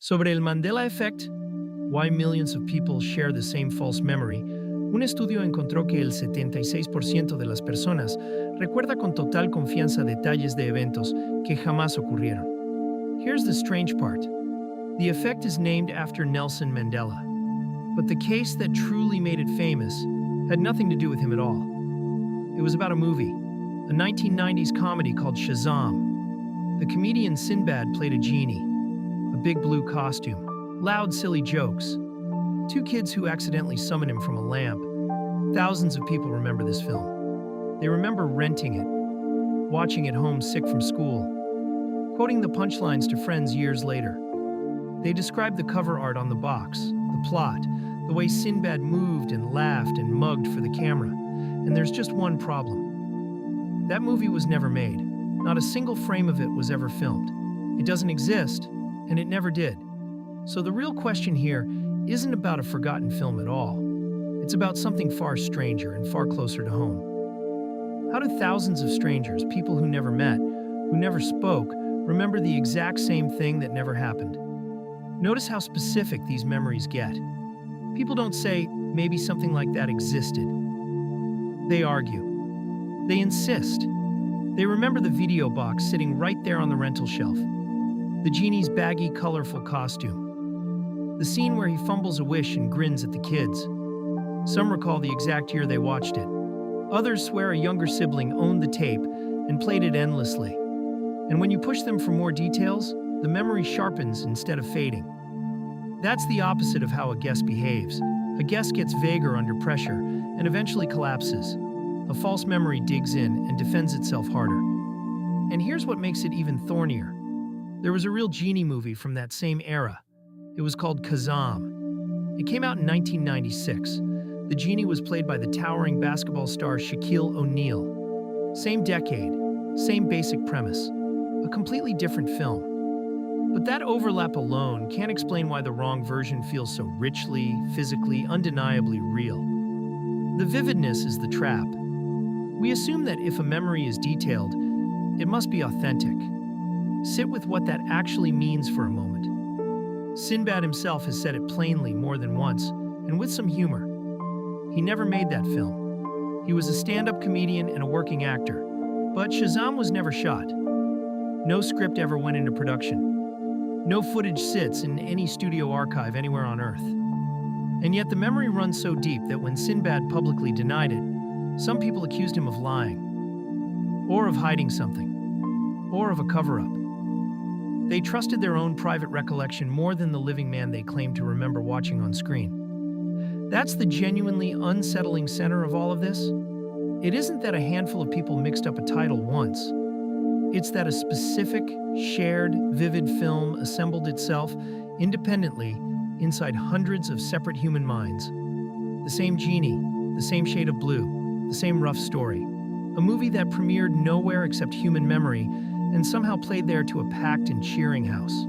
Sobre el Mandela Effect, Why Millions of People Share the Same False Memory, un estudio encontró que el 76% de las personas recuerda con total confianza detalles de eventos que jamás ocurrieron. Here's the strange part. The effect is named after Nelson Mandela, but the case that truly made it famous had nothing to do with him at all. It was about a movie, a 1990s comedy called Shazam. The comedian Sinbad played a genie, a big blue costume, loud, silly jokes, two kids who accidentally summon him from a lamp. Thousands of people remember this film. They remember renting it, watching it home sick from school, quoting the punchlines to friends years later. They described the cover art on the box, the plot, the way Sinbad moved and laughed and mugged for the camera. And there's just one problem. That movie was never made. Not a single frame of it was ever filmed. It doesn't exist, and it never did. So the real question here isn't about a forgotten film at all. It's about something far stranger and far closer to home. How do thousands of strangers, people who never met, who never spoke, remember the exact same thing that never happened? Notice how specific these memories get. People don't say, maybe something like that existed. They argue. They insist. They remember the video box sitting right there on the rental shelf. The genie's baggy, colorful costume. The scene where he fumbles a wish and grins at the kids. Some recall the exact year they watched it. Others swear a younger sibling owned the tape and played it endlessly. And when you push them for more details, the memory sharpens instead of fading. That's the opposite of how a guess behaves. A guess gets vaguer under pressure and eventually collapses. A false memory digs in and defends itself harder. And here's what makes it even thornier. There was a real genie movie from that same era. It was called Kazam. It came out in 1996. The genie was played by the towering basketball star Shaquille O'Neal. Same decade, same basic premise. A completely different film. But that overlap alone can't explain why the wrong version feels so richly, physically, undeniably real. The vividness is the trap. We assume that if a memory is detailed, it must be authentic. Sit with what that actually means for a moment. Sinbad himself has said it plainly more than once, and with some humor. He never made that film. He was a stand-up comedian and a working actor. But Shazam was never shot. No script ever went into production. No footage sits in any studio archive anywhere on Earth. And yet the memory runs so deep that when Sinbad publicly denied it, some people accused him of lying, or of hiding something, or of a cover-up. They trusted their own private recollection more than the living man they claimed to remember watching on screen. That's the genuinely unsettling center of all of this. It isn't that a handful of people mixed up a title once. It's that a specific, shared, vivid film assembled itself independently inside hundreds of separate human minds. The same genie, the same shade of blue, the same rough story. A movie that premiered nowhere except human memory and somehow played there to a packed and cheering house.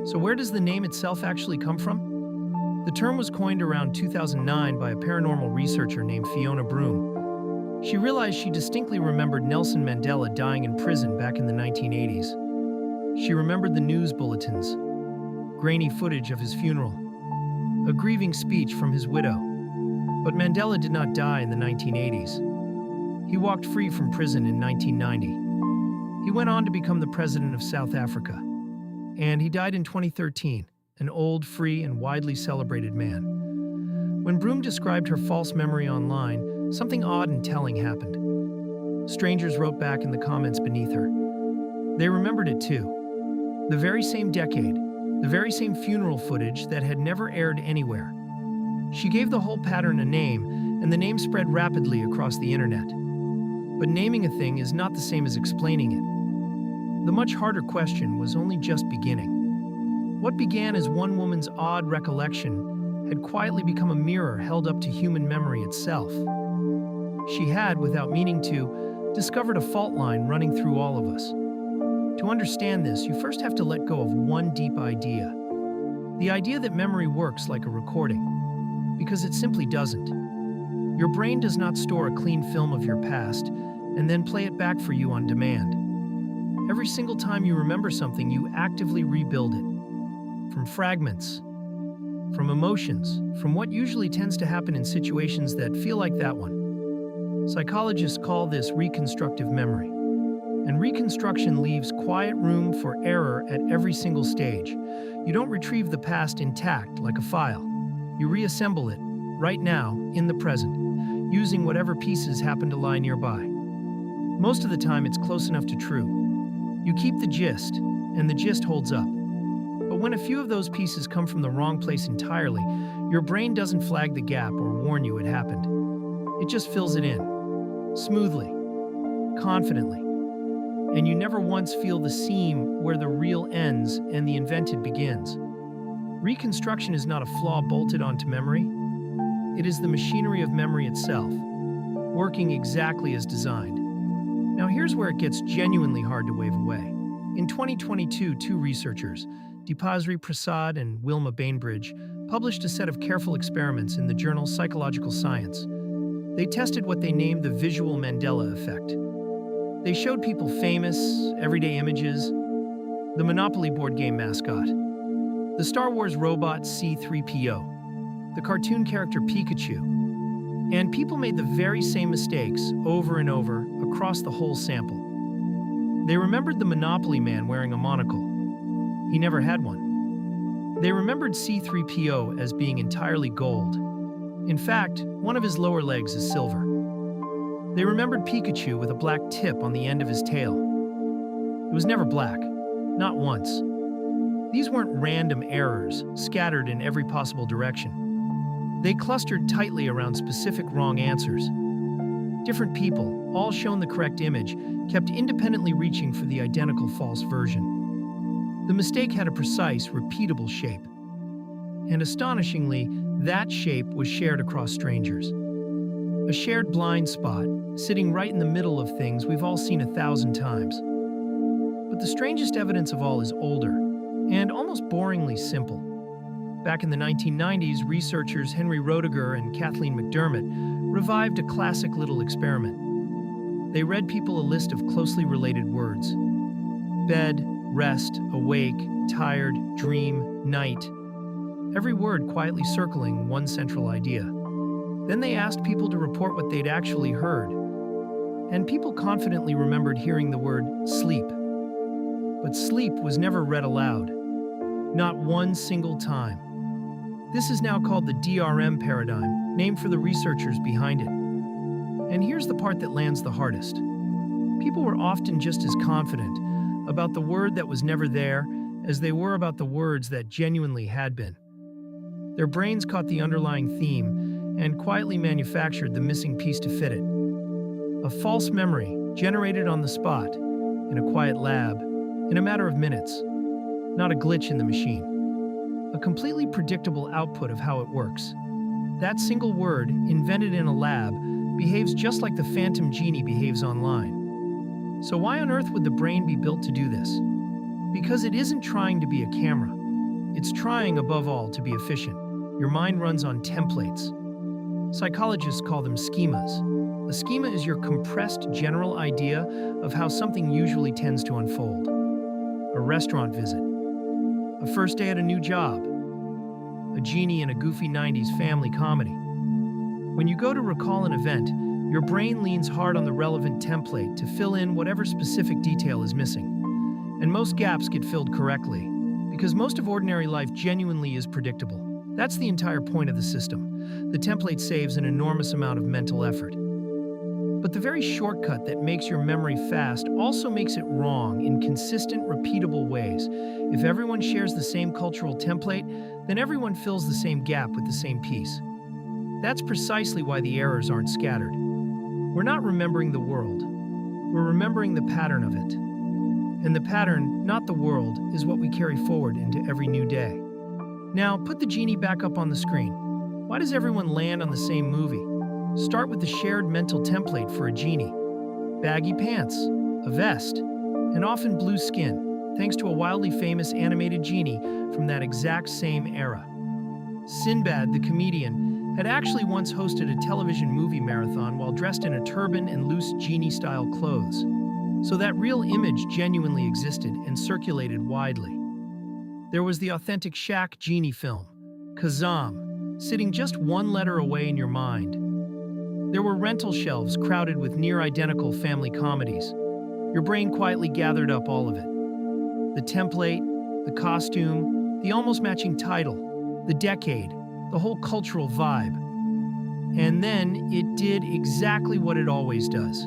So where does the name itself actually come from? The term was coined around 2009 by a paranormal researcher named Fiona Broom. She realized she distinctly remembered Nelson Mandela dying in prison back in the 1980s. She remembered the news bulletins, grainy footage of his funeral, a grieving speech from his widow. But Mandela did not die in the 1980s. He walked free from prison in 1990. He went on to become the president of South Africa. And he died in 2013, an old, free, and widely celebrated man. When Broom described her false memory online, something odd and telling happened. Strangers wrote back in the comments beneath her. They remembered it too. The very same decade, the very same funeral footage that had never aired anywhere. She gave the whole pattern a name, and the name spread rapidly across the internet. But naming a thing is not the same as explaining it. The much harder question was only just beginning. What began as one woman's odd recollection had quietly become a mirror held up to human memory itself. She had, without meaning to, discovered a fault line running through all of us. To understand this, you first have to let go of one deep idea. The idea that memory works like a recording. Because it simply doesn't. Your brain does not store a clean film of your past and then play it back for you on demand. Every single time you remember something, you actively rebuild it. from fragments, from emotions, from what usually tends to happen in situations that feel like that one. Psychologists call this reconstructive memory. And reconstruction leaves quiet room for error at every single stage. You don't retrieve the past intact like a file. You reassemble it, right now, in the present, using whatever pieces happen to lie nearby. Most of the time, it's close enough to true. You keep the gist, and the gist holds up. But when a few of those pieces come from the wrong place entirely, your brain doesn't flag the gap or warn you it happened. It just fills it in, smoothly, confidently. And you never once feel the seam where the real ends and the invented begins. Reconstruction is not a flaw bolted onto memory. It is the machinery of memory itself, working exactly as designed. Now here's where it gets genuinely hard to wave away. In 2022, two researchers, Deepasri Prasad and Wilma Bainbridge, published a set of careful experiments in the journal Psychological Science. They tested what they named the visual Mandela effect. They showed people famous, everyday images, the Monopoly board game mascot, the Star Wars robot C-3PO, the cartoon character Pikachu, and people made the very same mistakes over and over across the whole sample. They remembered the Monopoly man wearing a monocle. He never had one. They remembered C-3PO as being entirely gold. In fact, one of his lower legs is silver. They remembered Pikachu with a black tip on the end of his tail. It was never black, not once. These weren't random errors, scattered in every possible direction. They clustered tightly around specific wrong answers. Different people, all shown the correct image, kept independently reaching for the identical false version. The mistake had a precise, repeatable shape. And astonishingly, that shape was shared across strangers. A shared blind spot, sitting right in the middle of things we've all seen 1,000 times. But the strangest evidence of all is older, and almost boringly simple. Back in the 1990s, researchers Henry Roediger and Kathleen McDermott revived a classic little experiment. They read people a list of closely related words. Bed, rest, awake, tired, dream, night. Every word quietly circling one central idea. Then they asked people to report what they'd actually heard. And people confidently remembered hearing the word sleep. But sleep was never read aloud. Not one single time. This is now called the DRM paradigm, named for the researchers behind it. And here's the part that lands the hardest. People were often just as confident about the word that was never there as they were about the words that genuinely had been. Their brains caught the underlying theme and quietly manufactured the missing piece to fit it. A false memory generated on the spot, in a quiet lab, in a matter of minutes. Not a glitch in the machine. A completely predictable output of how it works. That single word, invented in a lab, behaves just like the phantom genie behaves online. So why on earth would the brain be built to do this? Because it isn't trying to be a camera. It's trying, above all, to be efficient. Your mind runs on templates. Psychologists call them schemas. A schema is your compressed general idea of how something usually tends to unfold. A restaurant visit. A first day at a new job. A genie in a goofy 90s family comedy. When you go to recall an event, your brain leans hard on the relevant template to fill in whatever specific detail is missing. And most gaps get filled correctly, because most of ordinary life genuinely is predictable. That's the entire point of the system. The template saves an enormous amount of mental effort. But the very shortcut that makes your memory fast also makes it wrong in consistent, repeatable ways. If everyone shares the same cultural template, then everyone fills the same gap with the same piece. That's precisely why the errors aren't scattered. We're not remembering the world. We're remembering the pattern of it. And the pattern, not the world, is what we carry forward into every new day. Now, put the genie back up on the screen. Why does everyone land on the same movie? Start with the shared mental template for a genie. Baggy pants, a vest, and often blue skin, thanks to a wildly famous animated genie from that exact same era. Sinbad, the comedian, had actually once hosted a television movie marathon while dressed in a turban and loose genie-style clothes. So that real image genuinely existed and circulated widely. There was the authentic Shaq Genie film, Kazam, sitting just one letter away in your mind. There were rental shelves crowded with near-identical family comedies. Your brain quietly gathered up all of it. The template, the costume, the almost matching title, the decade, the whole cultural vibe. And then it did exactly what it always does.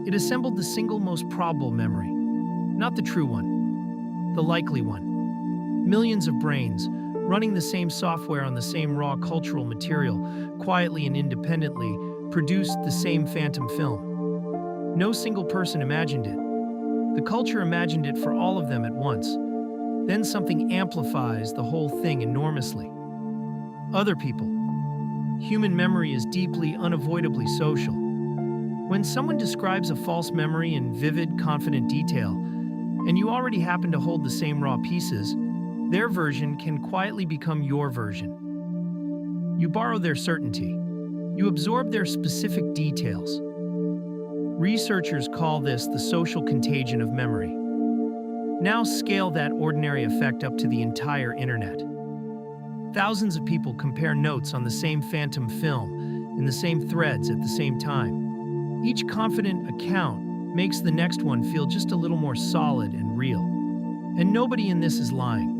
It assembled the single most probable memory. Not the true one, the likely one. Millions of brains, running the same software on the same raw cultural material, quietly and independently, produced the same phantom film. No single person imagined it. The culture imagined it for all of them at once. Then something amplifies the whole thing enormously. Other people. Human memory is deeply, unavoidably social. When someone describes a false memory in vivid, confident detail, and you already happen to hold the same raw pieces, their version can quietly become your version. You borrow their certainty. You absorb their specific details. Researchers call this the social contagion of memory. Now scale that ordinary effect up to the entire internet. Thousands of people compare notes on the same phantom film in the same threads at the same time. Each confident account makes the next one feel just a little more solid and real. And nobody in this is lying.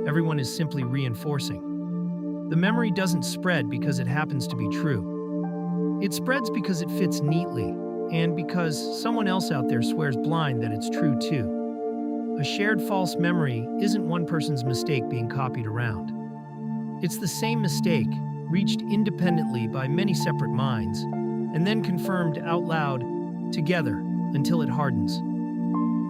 Everyone is simply reinforcing. The memory doesn't spread because it happens to be true. It spreads because it fits neatly, and because someone else out there swears blind that it's true too. A shared false memory isn't one person's mistake being copied around. It's the same mistake, reached independently by many separate minds, and then confirmed out loud, together, until it hardens.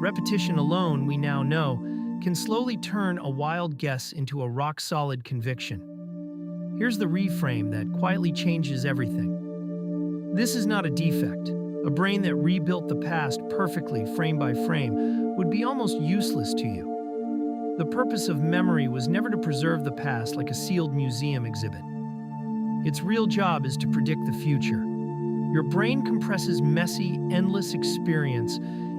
Repetition alone, we now know, can slowly turn a wild guess into a rock-solid conviction. Here's the reframe that quietly changes everything. This is not a defect. A brain that rebuilt the past perfectly, frame by frame, would be almost useless to you. The purpose of memory was never to preserve the past like a sealed museum exhibit. Its real job is to predict the future. Your brain compresses messy, endless experience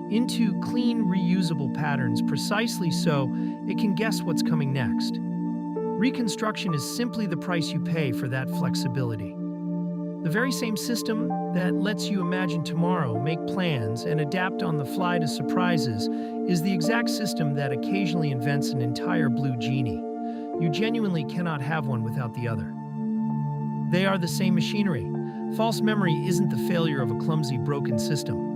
into clean, reusable patterns precisely so it can guess what's coming next. Reconstruction is simply the price you pay for that flexibility. The very same system that lets you imagine tomorrow, make plans, and adapt on the fly to surprises is the exact system that occasionally invents an entire blue genie. You genuinely cannot have one without the other. They are the same machinery. False memory isn't the failure of a clumsy, broken system.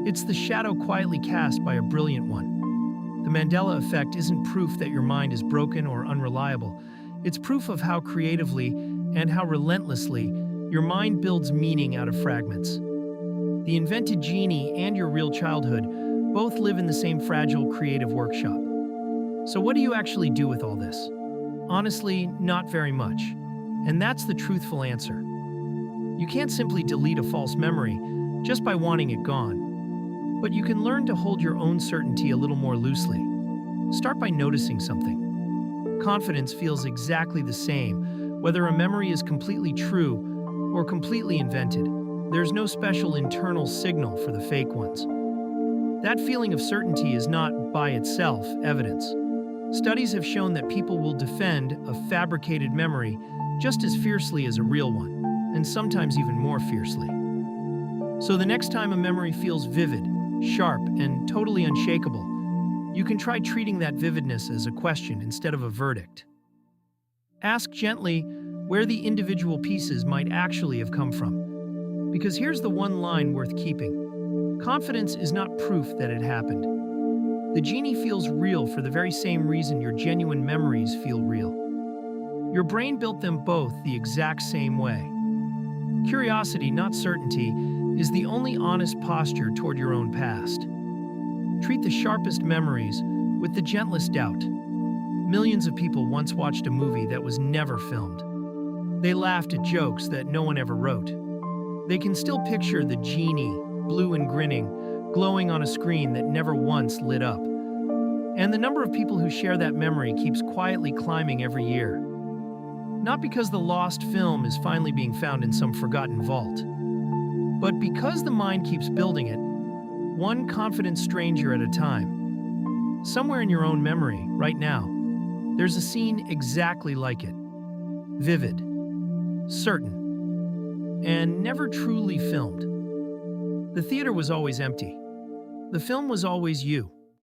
It's the shadow quietly cast by a brilliant one. The Mandela effect isn't proof that your mind is broken or unreliable. It's proof of how creatively and how relentlessly your mind builds meaning out of fragments. The invented genie and your real childhood both live in the same fragile, creative workshop. So what do you actually do with all this? Honestly, not very much. And that's the truthful answer. You can't simply delete a false memory just by wanting it gone. But you can learn to hold your own certainty a little more loosely. Start by noticing something. Confidence feels exactly the same, whether a memory is completely true or completely invented. There's no special internal signal for the fake ones. That feeling of certainty is not, by itself, evidence. Studies have shown that people will defend a fabricated memory just as fiercely as a real one, and sometimes even more fiercely. So the next time a memory feels vivid, sharp, and totally unshakable, you can try treating that vividness as a question instead of a verdict. Ask gently where the individual pieces might actually have come from. Because here's the one line worth keeping. Confidence is not proof that it happened. The genie feels real for the very same reason your genuine memories feel real. Your brain built them both the exact same way. Curiosity, not certainty, is the only honest posture toward your own past. Treat the sharpest memories with the gentlest doubt. Millions of people once watched a movie that was never filmed. They laughed at jokes that no one ever wrote. They can still picture the genie, blue and grinning, glowing on a screen that never once lit up. And the number of people who share that memory keeps quietly climbing every year. Not because the lost film is finally being found in some forgotten vault, but because the mind keeps building it, one confident stranger at a time. Somewhere in your own memory, right now, There's a scene exactly like it. Vivid, certain, and never truly filmed. The theater was always empty. The film was always you.